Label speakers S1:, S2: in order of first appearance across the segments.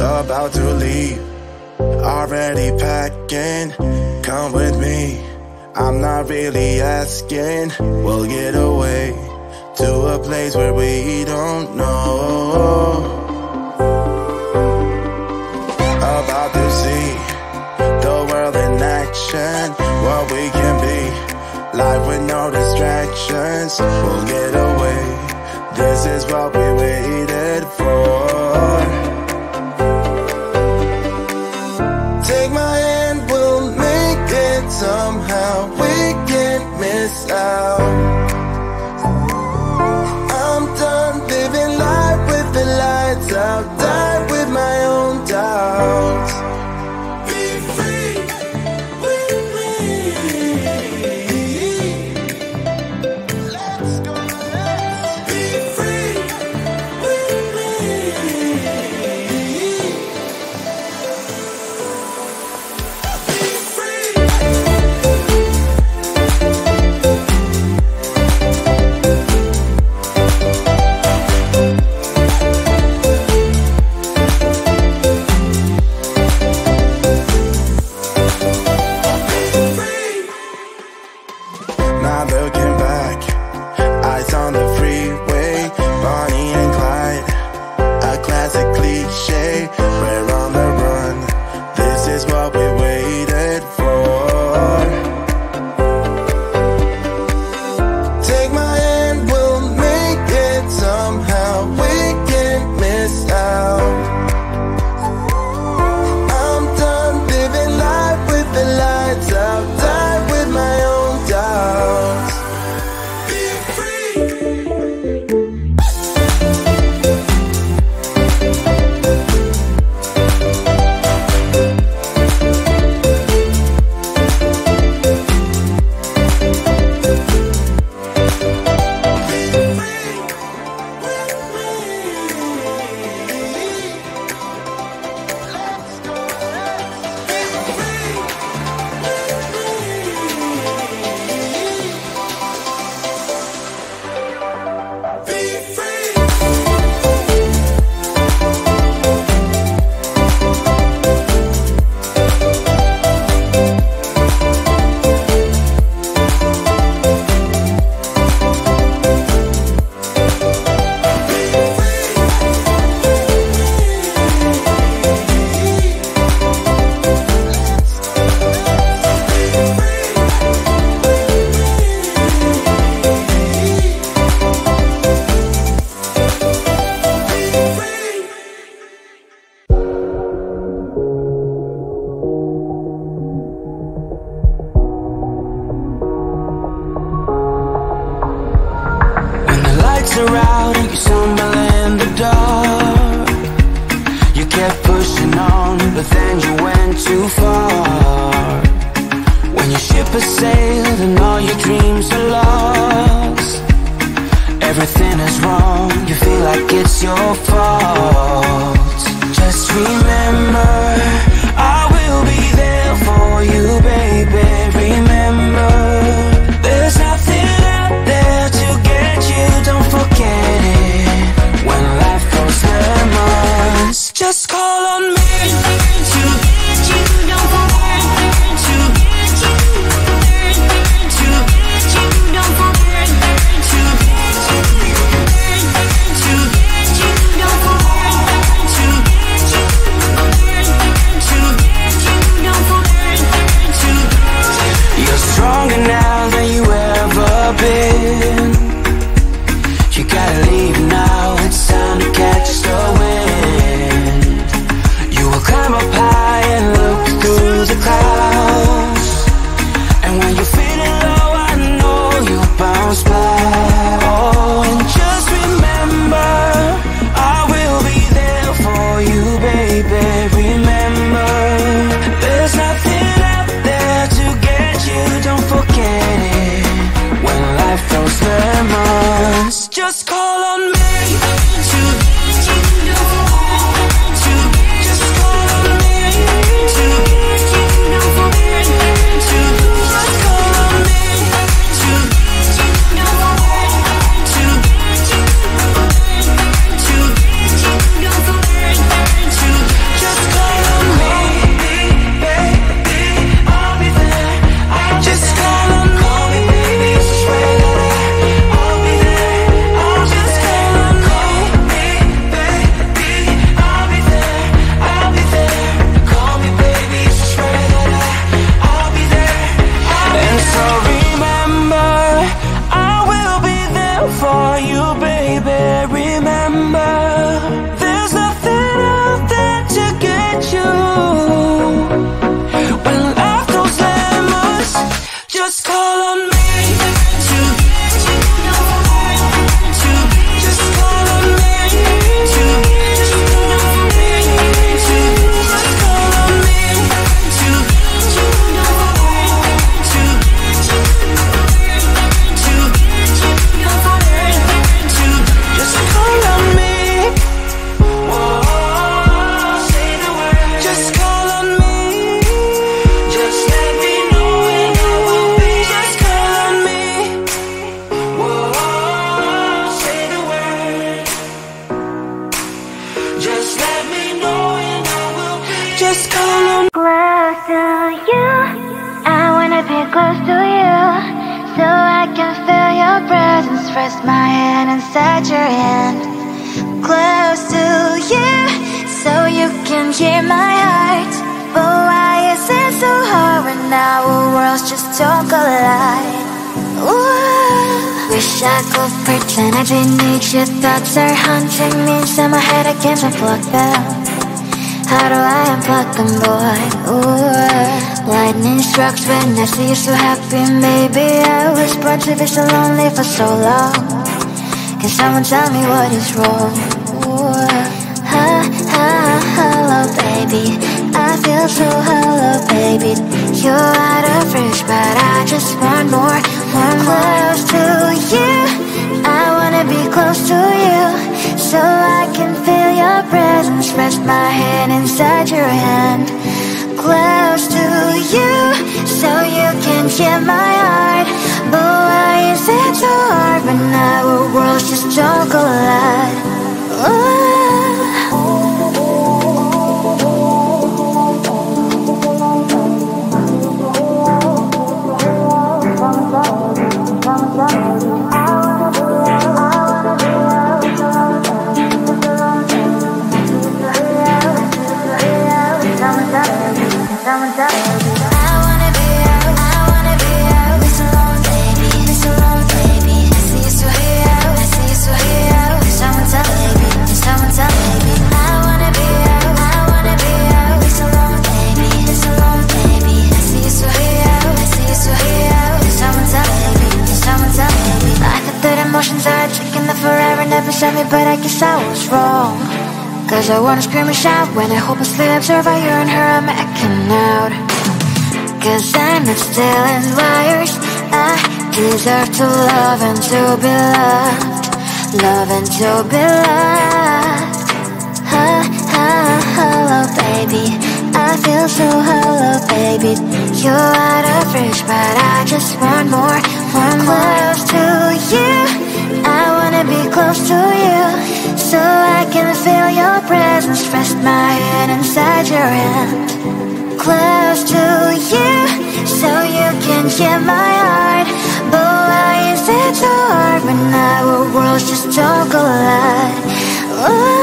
S1: about to leave, already packing. Come with me, I'm not really asking. We'll get away to a place where we don't know. About to see the world in action, what we can be, life with no distractions. We'll get away, this is what we waited for. Take my hand, we'll make it somehow. We can't miss out. I'm done living life with the lights out, die with my own doubts. Be free with me. Let's go, let's be free with me. Now looking back, eyes on the freeway, Bonnie and Clyde, a classic cliche. We're on the run, this is what we waited for. Take my hand, we'll make it somehow. We can't miss out. I'm done living life with the lights out, die with my own doubts. Be free. Are out and you stumble in the dark. You kept pushing on, but then you went too far. When your ship has sailed and all your dreams are lost, everything is wrong, you feel like it's your fault. Just remember, I will be there for you, baby. Remember, there's nothing out there to get you, don't forget it. When life throws lemons, just call on me to get you, don't forget to get you, to get you, don't forget to get you, to get you, don't forget
S2: Close to you, I wanna be close to you, so I can feel your presence. Rest my hand inside your hand. Close to you, so you can hear my heart. But why is it so hard when our worlds just don't collide? Ooh, wish I could pretend I didn't need you. Thoughts are haunting me inside my head. I can't unplug them. How do I unplug them, boy? Ooh, lightning strikes when I see you so happy. Maybe I was born to be so lonely for so long. Can someone tell me what is wrong? Ooh, hello, baby. I feel so hollow, baby. You're out of reach, but I just want more. Close to you, I wanna be close to you, so I can feel your presence. Rest my hand inside your hand. Close to you, so you can hear my heart. But why is it so hard when our worlds just don't collide? Ooh. Emotions are taking the forever, never said me, but I guess I was wrong. Cause I wanna scream and shout when I hopelessly observe how you and her are acting out. Cause I'm not stealing wires, I deserve to love and to be loved. Love and to be loved. Hello, baby. I feel so hollow, baby. You're out of reach, but I just want more. Close to you, I wanna be close to you, so I can feel your presence. Rest my hand inside your hand. Close to you, so you can hear my heart. But why is it so hard when our worlds just don't collide? Ooh.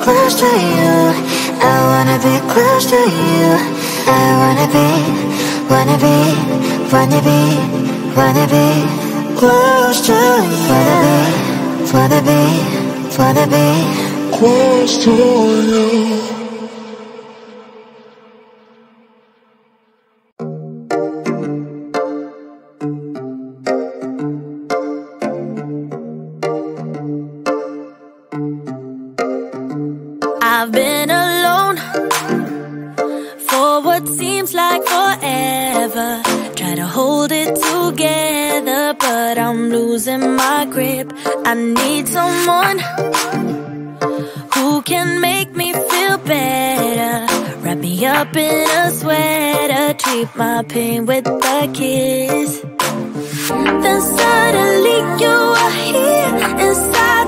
S2: Close to you, I wanna be close to you. I wanna be close to you. Wanna be close to you.
S3: I've been alone for what seems like forever. Try to hold it together, but I'm losing my grip. I need someone who can make me feel better. Wrap me up in a sweater, treat my pain with a kiss. Then suddenly you are here inside